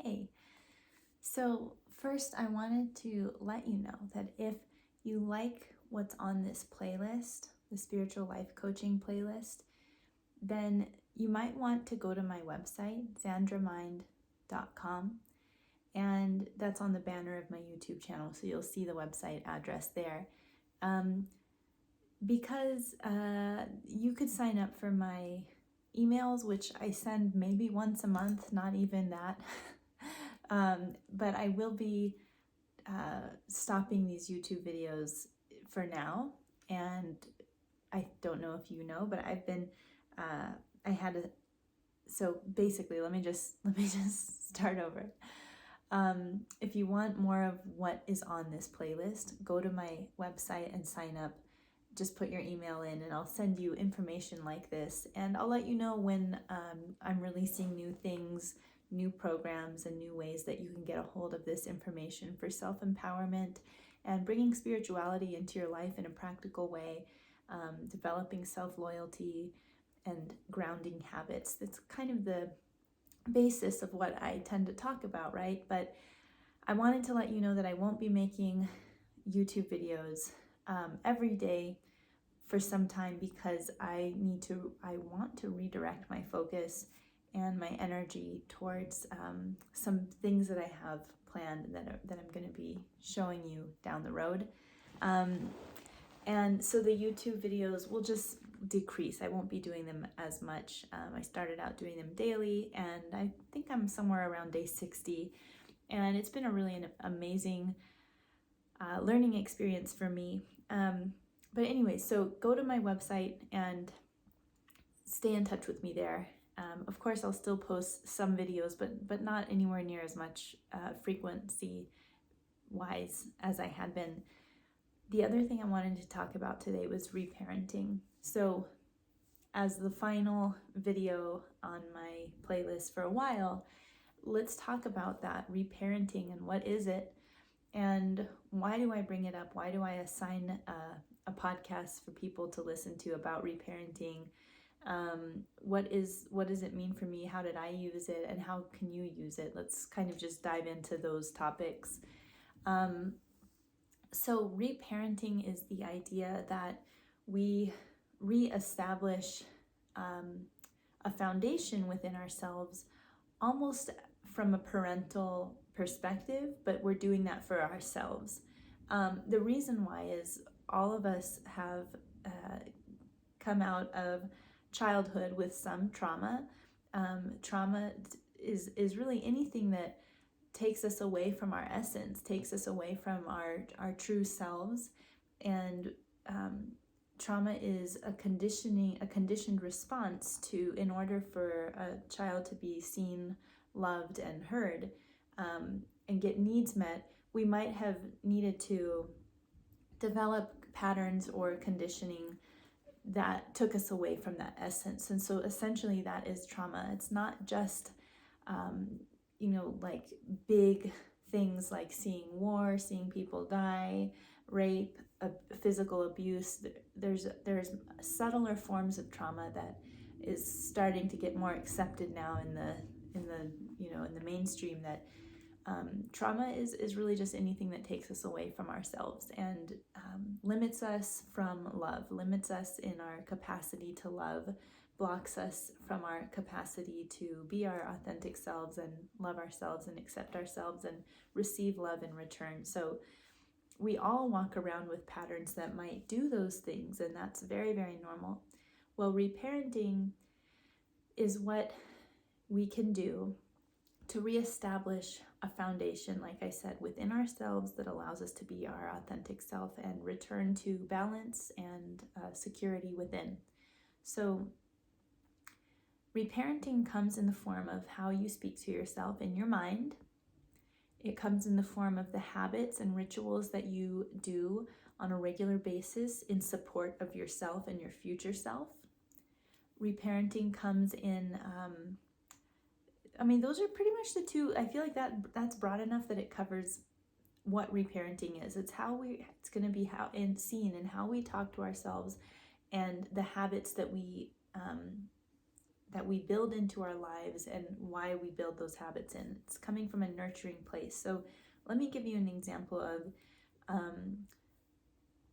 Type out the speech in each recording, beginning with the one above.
Hey, so first I wanted to let you know that if you like what's on this playlist, the Spiritual Life Coaching playlist, then you might want to go to my website, zandramind.com, and that's on the banner of my YouTube channel, so you'll see the website address there. Because you could sign up for my emails, which I send maybe once a month, not even that. But I will be stopping these YouTube videos for now. And I don't know if you know, but I've been, so basically, let me just start over. If you want more of what is on this playlist, go to my website and sign up. Just put your email in and I'll send you information like this, and I'll let you know when I'm releasing new things, new programs, and new ways that you can get a hold of this information for self-empowerment and bringing spirituality into your life in a practical way, developing self-loyalty and grounding habits. That's kind of the basis of what I tend to talk about, right? But I wanted to let you know that I won't be making YouTube videos every day for some time, because I want to redirect my focus and my energy towards some things that I have planned that I'm going to be showing you down the road. And so the YouTube videos will just decrease. I won't be doing them as much. I started out doing them daily, and I think I'm somewhere around day 60. And it's been a really amazing learning experience for me. But anyway, so go to my website and stay in touch with me there. Of course, I'll still post some videos, but not anywhere near as much frequency-wise as I had been. The other thing I wanted to talk about today was reparenting. So as the final video on my playlist for a while, let's talk about that reparenting and what is it, and why do I bring it up? Why do I assign a podcast for people to listen to about reparenting? What does it mean for me? How did I use it, and how can you use it? Let's kind of just dive into those topics. So reparenting is the idea that we reestablish a foundation within ourselves, almost from a parental perspective, but we're doing that for ourselves. The reason why is all of us have come out of childhood with some trauma. Trauma is really anything that takes us away from our essence, takes us away from our true selves. And trauma is a conditioned response to, in order for a child to be seen, loved, and heard, and get needs met, we might have needed to develop patterns or conditioning that took us away from that essence. And so essentially that is trauma. It's not just like big things like seeing war, seeing people die, rape, physical abuse. There's subtler forms of trauma that is starting to get more accepted now in the mainstream, that trauma is really just anything that takes us away from ourselves and limits us from love, limits us in our capacity to love, blocks us from our capacity to be our authentic selves and love ourselves and accept ourselves and receive love in return. So we all walk around with patterns that might do those things, and that's very, very normal. Well, reparenting is what we can do to reestablish a foundation, like I said, within ourselves that allows us to be our authentic self and return to balance and security within. So reparenting comes in the form of how you speak to yourself in your mind. It comes in the form of the habits and rituals that you do on a regular basis in support of yourself and your future self. Reparenting comes in, those are pretty much the two. I feel like that's broad enough that it covers what reparenting is. It's going to be seen in how we talk to ourselves and the habits that we that we build into our lives and why we build those habits in. It's coming from a nurturing place. So let me give you an example of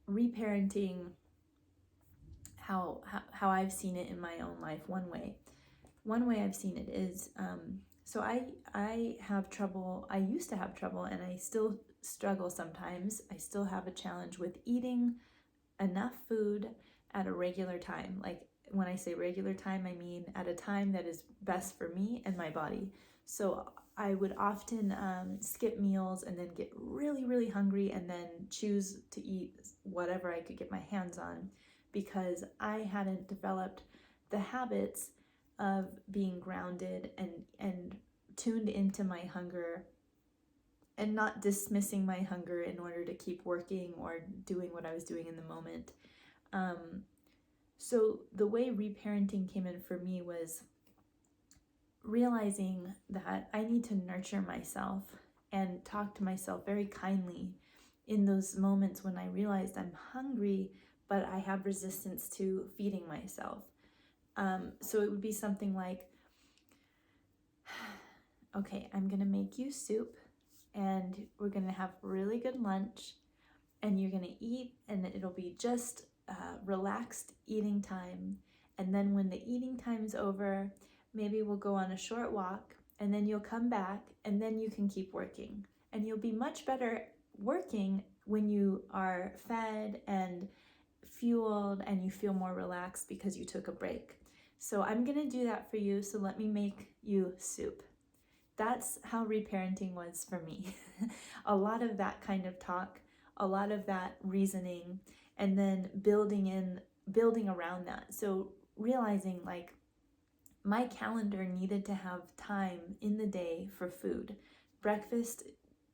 reparenting, how I've seen it in my own life. One way I've seen it is, so I have trouble, I used to have trouble, and I still struggle sometimes. I still have a challenge with eating enough food at a regular time. Like, when I say regular time, I mean at a time that is best for me and my body. So I would often skip meals and then get really, really hungry and then choose to eat whatever I could get my hands on, because I hadn't developed the habits of being grounded and tuned into my hunger, and not dismissing my hunger in order to keep working or doing what I was doing in the moment. So the way reparenting came in for me was realizing that I need to nurture myself and talk to myself very kindly in those moments when I realized I'm hungry, but I have resistance to feeding myself. So it would be something like, okay, I'm gonna make you soup and we're gonna have really good lunch and you're gonna eat, and it'll be just relaxed eating time. And then when the eating time's over, maybe we'll go on a short walk, and then you'll come back, and then you can keep working. And you'll be much better working when you are fed and fueled and you feel more relaxed because you took a break. So I'm gonna do that for you, so let me make you soup. That's how reparenting was for me. A lot of that kind of talk, a lot of that reasoning, and then building around that. So realizing, like, my calendar needed to have time in the day for food. Breakfast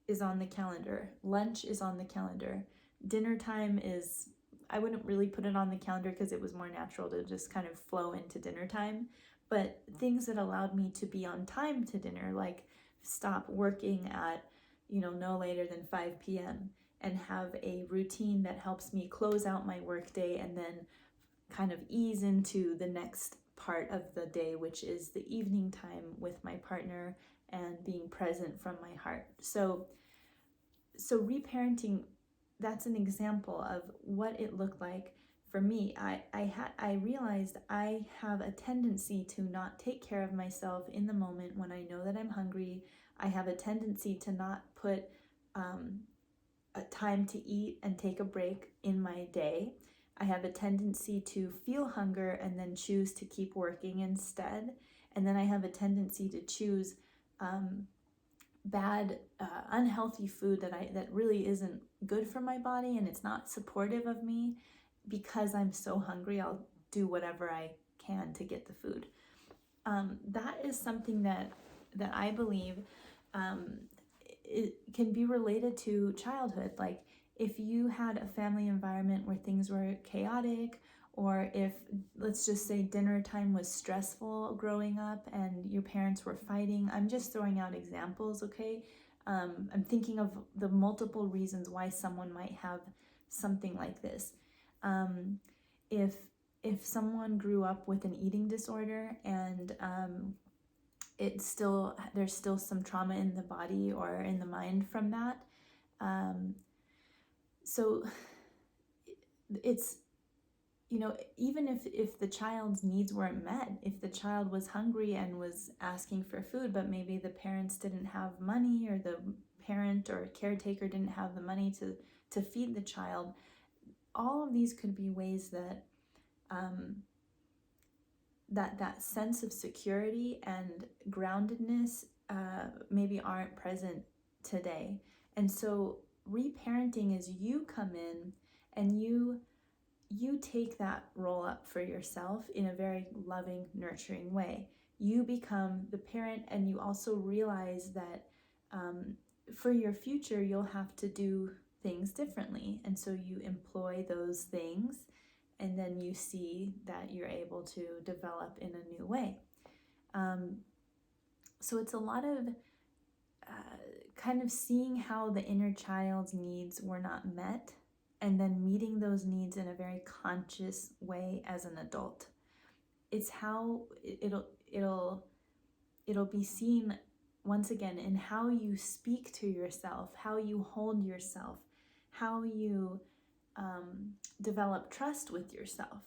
is on the calendar, lunch is on the calendar, dinner time is, I wouldn't really put it on the calendar because it was more natural to just kind of flow into dinner time. But things that allowed me to be on time to dinner, like stop working at, no later than 5 p.m. and have a routine that helps me close out my workday and then kind of ease into the next part of the day, which is the evening time with my partner and being present from my heart. So reparenting, that's an example of what it looked like for me. I realized I have a tendency to not take care of myself in the moment when I know that I'm hungry. I have a tendency to not put a time to eat and take a break in my day. I have a tendency to feel hunger and then choose to keep working instead. And then I have a tendency to choose bad, unhealthy food that really isn't good for my body and it's not supportive of me. Because I'm so hungry, I'll do whatever I can to get the food. That is something that I believe it can be related to childhood. Like, if you had a family environment where things were chaotic, or if, let's just say, dinner time was stressful growing up and your parents were fighting. I'm just throwing out examples, okay? I'm thinking of the multiple reasons why someone might have something like this. If someone grew up with an eating disorder and there's still some trauma in the body or in the mind from that, so it's, even if the child's needs weren't met, if the child was hungry and was asking for food, but maybe the parents didn't have money, or the parent or caretaker didn't have the money to feed the child, all of these could be ways that that sense of security and groundedness maybe aren't present today. And so reparenting is you come in and you take that role up for yourself in a very loving, nurturing way. You become the parent, and you also realize that for your future, you'll have to do things differently. And so you employ those things, and then you see that you're able to develop in a new way. So it's a lot of kind of seeing how the inner child's needs were not met, and then meeting those needs in a very conscious way as an adult. It's how it'll be seen once again in how you speak to yourself, how you hold yourself, how you develop trust with yourself.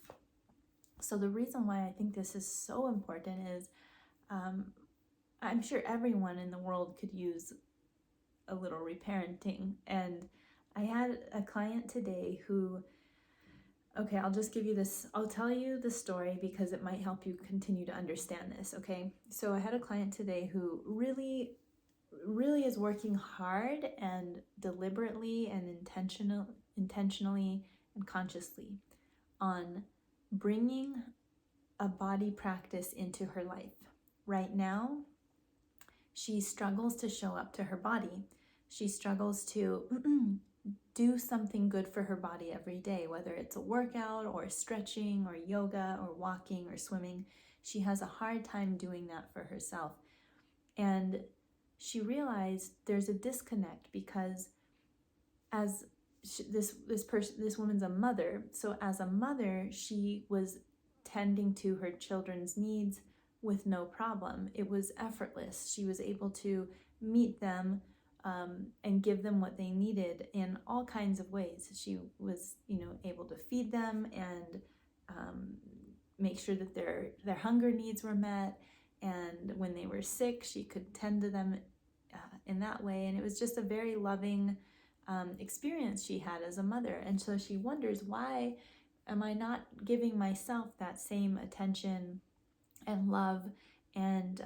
So the reason why I think this is so important is I'm sure everyone in the world could use a little reparenting. And I had a client today who, okay, I'll just give you this, I'll tell you the story because it might help you continue to understand this, okay? So I had a client today who really is working hard and deliberately and intentionally and consciously on bringing a body practice into her life. Right now, she struggles to show up to her body. She struggles to do something good for her body every day, whether it's a workout or stretching or yoga or walking or swimming. She has a hard time doing that for herself. And she realized there's a disconnect because as this woman's a mother, so as a mother, she was tending to her children's needs with no problem. It was effortless. She was able to meet them and give them what they needed in all kinds of ways. She was, able to feed them and make sure that their hunger needs were met. And when they were sick, she could tend to them in that way. And it was just a very loving experience she had as a mother. And so she wonders, why am I not giving myself that same attention and love and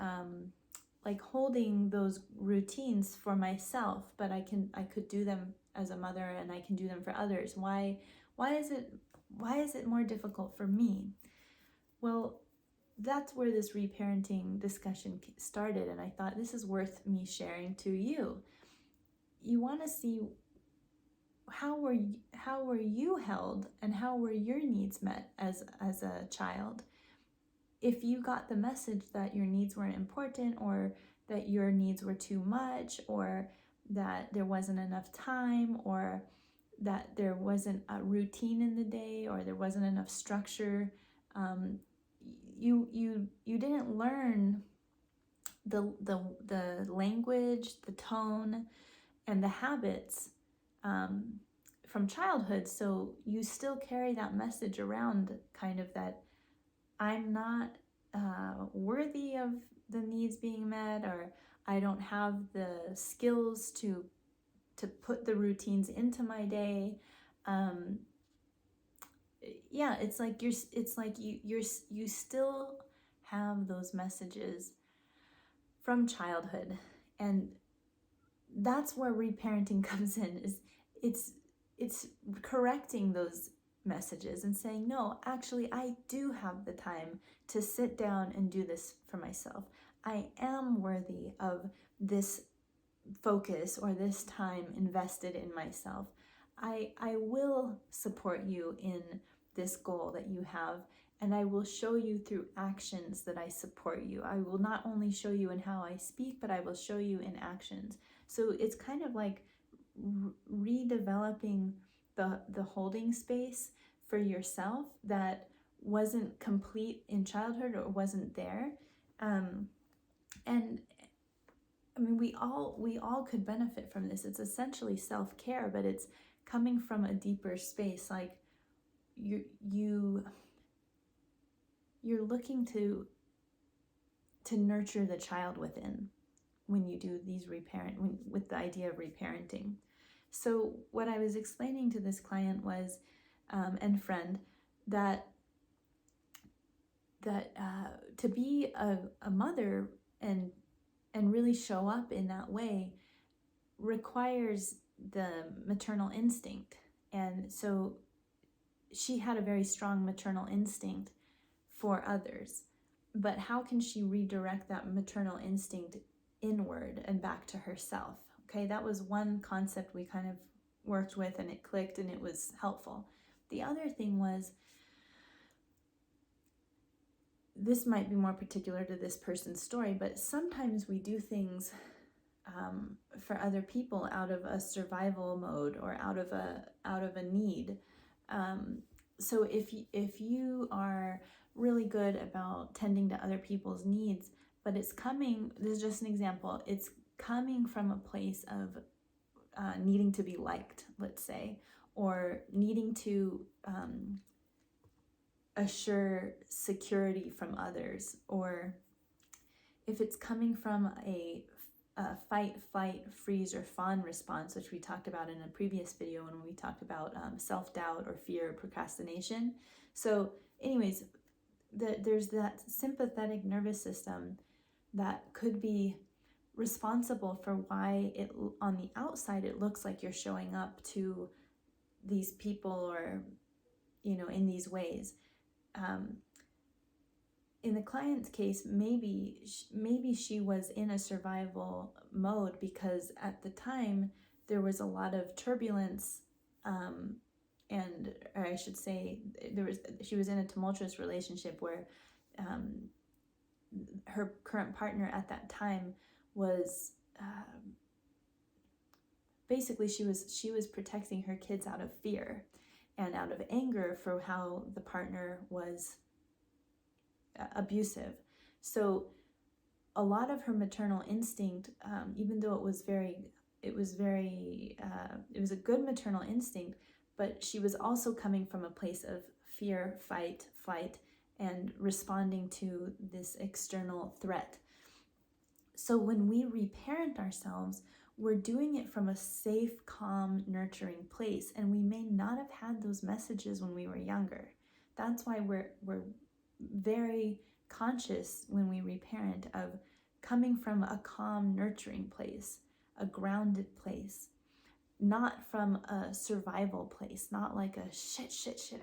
like holding those routines for myself, but I could do them as a mother and I can do them for others. Why is it more difficult for me? Well, that's where this reparenting discussion started, and I thought this is worth me sharing to you. You want to see how were you held and how were your needs met as a child? If you got the message that your needs weren't important, or that your needs were too much, or that there wasn't enough time, or that there wasn't a routine in the day, or there wasn't enough structure, you didn't learn the language, the tone, and the habits from childhood. So you still carry that message around, kind of that I'm not worthy of the needs being met, or I don't have the skills to put the routines into my day. It's like you still have those messages from childhood, and that's where reparenting comes in. It's correcting those messages and saying, no, actually, I do have the time to sit down and do this for myself. I am worthy of this focus or this time invested in myself. I will support you in this goal that you have, and I will show you through actions that I support you. I will not only show you in how I speak, but I will show you in actions. So it's kind of like redeveloping the holding space for yourself that wasn't complete in childhood or wasn't there. And I mean, we all could benefit from this. It's essentially self-care, but it's coming from a deeper space. Like you're looking to nurture the child within when you do these with the idea of reparenting. So what I was explaining to this client was, and friend, that to be a mother and really show up in that way requires the maternal instinct. And so she had a very strong maternal instinct for others. But how can she redirect that maternal instinct inward and back to herself? Okay, that was one concept we kind of worked with, and it clicked and it was helpful. The other thing was, this might be more particular to this person's story, but sometimes we do things for other people out of a survival mode or out of a need. So if you are really good about tending to other people's needs, but it's coming, this is just an example, it's coming from a place of needing to be liked, let's say, or needing to assure security from others, or if it's coming from a fight, flight, freeze, or fawn response, which we talked about in a previous video when we talked about self-doubt or fear or procrastination. So anyways, there's that sympathetic nervous system that could be responsible for why it on the outside it looks like you're showing up to these people or in these ways. In the client's case, maybe she was in a survival mode because at the time there was a lot of turbulence, or I should say, she was in a tumultuous relationship where her current partner at that time was basically she was protecting her kids out of fear and out of anger for how the partner was abusive. So a lot of her maternal instinct, even though it was a good maternal instinct, but she was also coming from a place of fear, fight, flight, and responding to this external threat. So when we reparent ourselves, we're doing it from a safe, calm, nurturing place, and we may not have had those messages when we were younger. That's why we're very conscious when we reparent of coming from a calm, nurturing place, a grounded place, not from a survival place, not like a shit,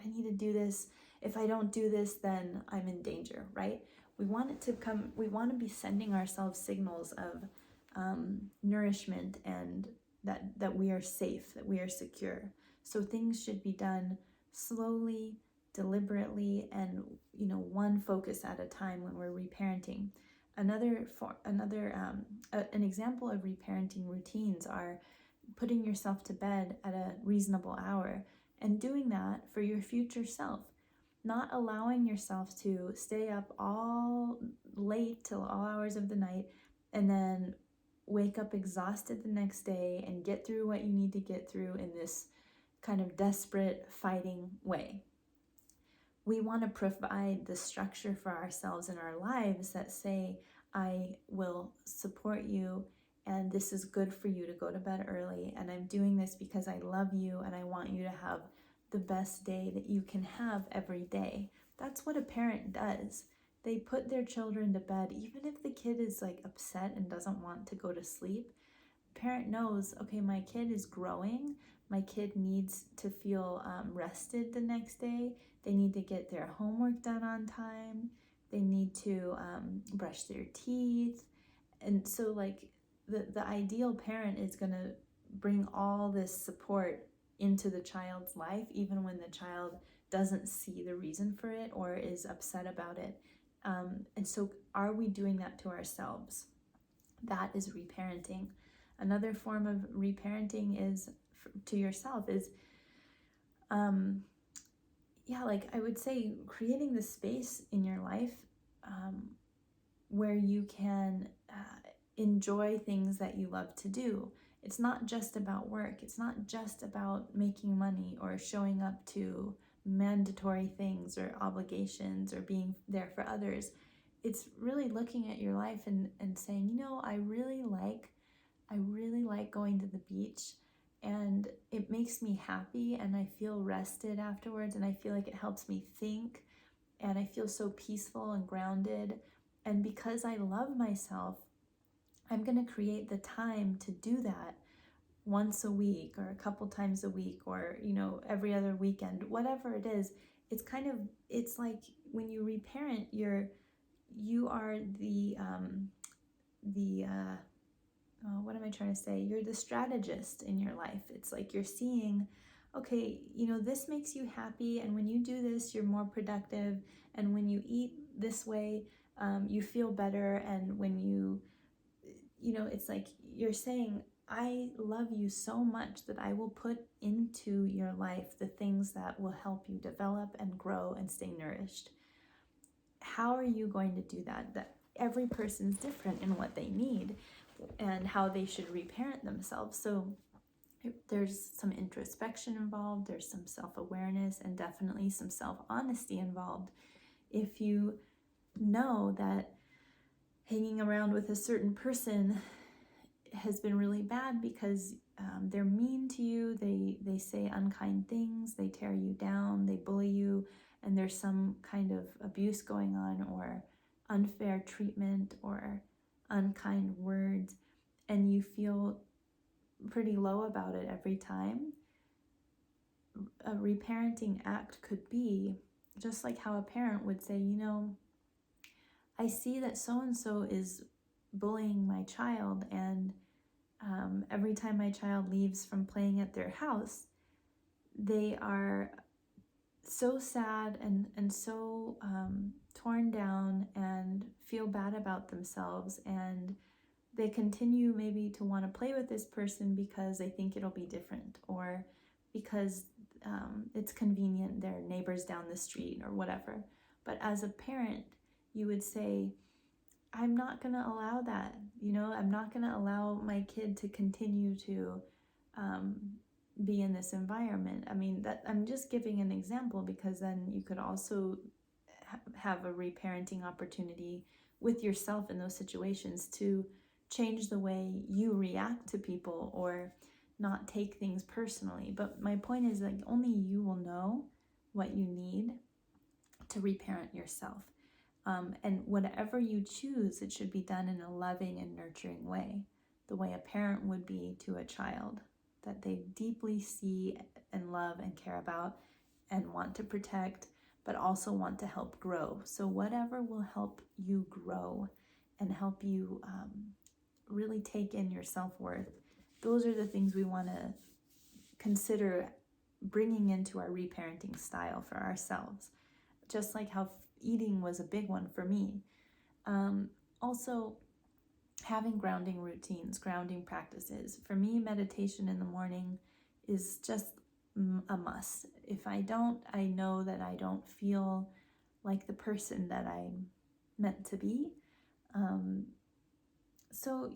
I need to do this. If I don't do this, then I'm in danger, right? We want to be sending ourselves signals of nourishment and that we are safe, that we are secure. So things should be done slowly, deliberately, and one focus at a time when we're reparenting. An example of reparenting routines are putting yourself to bed at a reasonable hour and doing that for your future self. Not allowing yourself to stay up all late till all hours of the night and then wake up exhausted the next day and get through what you need to get through in this kind of desperate fighting way. We want to provide the structure for ourselves in our lives that say, I will support you and this is good for you to go to bed early, and I'm doing this because I love you and I want you to have the best day that you can have every day. That's what a parent does. They put their children to bed, even if the kid is like upset and doesn't want to go to sleep. The parent knows, okay, my kid is growing. My kid needs to feel rested the next day. They need to get their homework done on time. They need to brush their teeth. And so like the ideal parent is going to bring all this support into the child's life, even when the child doesn't see the reason for it or is upset about it. And so are we doing that to ourselves? That is reparenting. Another form of reparenting is to yourself is, like I would say, creating the space in your life where you can enjoy things that you love to do. It's not just about work. It's not just about making money or showing up to mandatory things or obligations or being there for others. It's really looking at your life and saying, I really like going to the beach and it makes me happy and I feel rested afterwards and I feel like it helps me think and I feel so peaceful and grounded. And because I love myself, I'm going to create the time to do that once a week or a couple times a week or, every other weekend, whatever it is. It's like when you reparent, you are what am I trying to say? You're the strategist in your life. It's like you're seeing, okay, this makes you happy. And when you do this, you're more productive. And when you eat this way, you feel better. And when it's like you're saying, I love you so much that I will put into your life the things that will help you develop and grow and stay nourished. How are you going to do that? That every person's different in what they need and how they should reparent themselves. So there's some introspection involved, there's some self-awareness, and definitely some self-honesty involved. If you know that hanging around with a certain person has been really bad because they're mean to you, they say unkind things, they tear you down, they bully you, and there's some kind of abuse going on, or unfair treatment, or unkind words, and you feel pretty low about it every time, a reparenting act could be just like how a parent would say, I see that so-and-so is bullying my child, and every time my child leaves from playing at their house, they are so sad and so torn down and feel bad about themselves, and they continue maybe to want to play with this person because they think it'll be different, or because it's convenient, they're neighbors down the street or whatever. But as a parent, you would say, I'm not going to allow that. I'm not going to allow my kid to continue to be in this environment. I mean, that I'm just giving an example, because then you could also have a reparenting opportunity with yourself in those situations to change the way you react to people or not take things personally. But my point is, like, only you will know what you need to reparent yourself. And whatever you choose, it should be done in a loving and nurturing way, the way a parent would be to a child that they deeply see and love and care about and want to protect, but also want to help grow. So whatever will help you grow and help you really take in your self-worth, those are the things we want to consider bringing into our reparenting style for ourselves. Just like how eating was a big one for me. Also, having grounding routines, grounding practices. For me, meditation in the morning is just a must. If I don't, I know that I don't feel like the person that I'm meant to be. So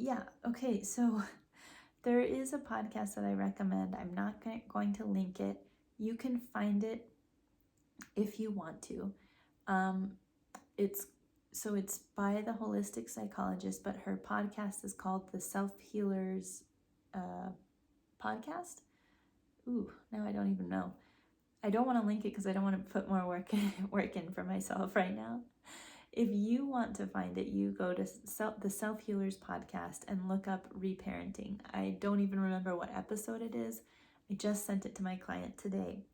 there is a podcast that I recommend. I'm not going to link it. You can find it if you want to. It's by the holistic psychologist, but her podcast is called the Self Healers podcast. Ooh, now I don't even know. I don't want to link it because I don't want to put more work in for myself right now. If you want to find it, you go to the Self Healers podcast and look up Reparenting. I don't even remember what episode it is. I just sent it to my client today.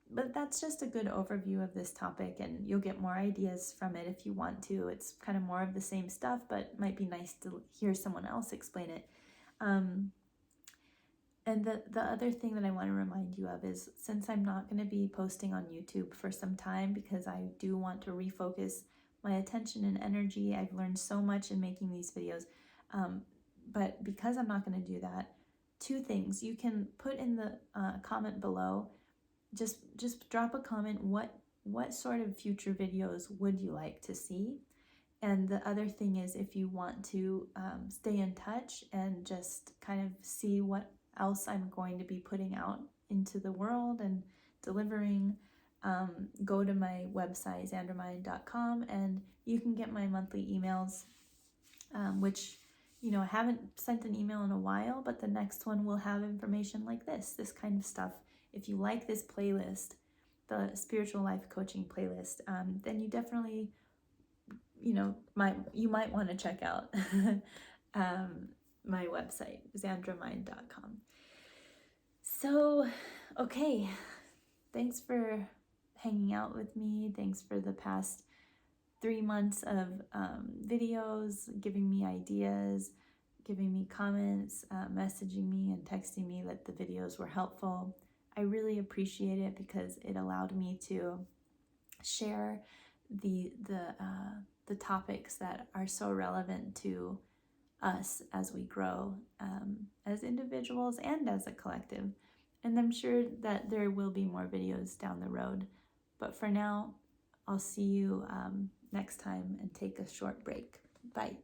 But that's just a good overview of this topic, and you'll get more ideas from it if you want to. It's kind of more of the same stuff, but it might be nice to hear someone else explain it. And the other thing that I want to remind you of is, since I'm not going to be posting on YouTube for some time because I do want to refocus my attention and energy, I've learned so much in making these videos. But because I'm not going to do that, two things. You can put in the comment below. Just drop a comment. What sort of future videos would you like to see? And the other thing is, if you want to stay in touch and just kind of see what else I'm going to be putting out into the world and delivering, go to my website, xandramind.com, and you can get my monthly emails, which, I haven't sent an email in a while, but the next one will have information like this kind of stuff. If you like this playlist, the Spiritual Life Coaching playlist, then you definitely, you might want to check out my website, xandramind.com. So, okay, thanks for hanging out with me. Thanks for the past 3 months of videos, giving me ideas, giving me comments, messaging me and texting me that the videos were helpful. I really appreciate it because it allowed me to share the topics that are so relevant to us as we grow, as individuals and as a collective. And I'm sure that there will be more videos down the road. But for now, I'll see you next time and take a short break. Bye.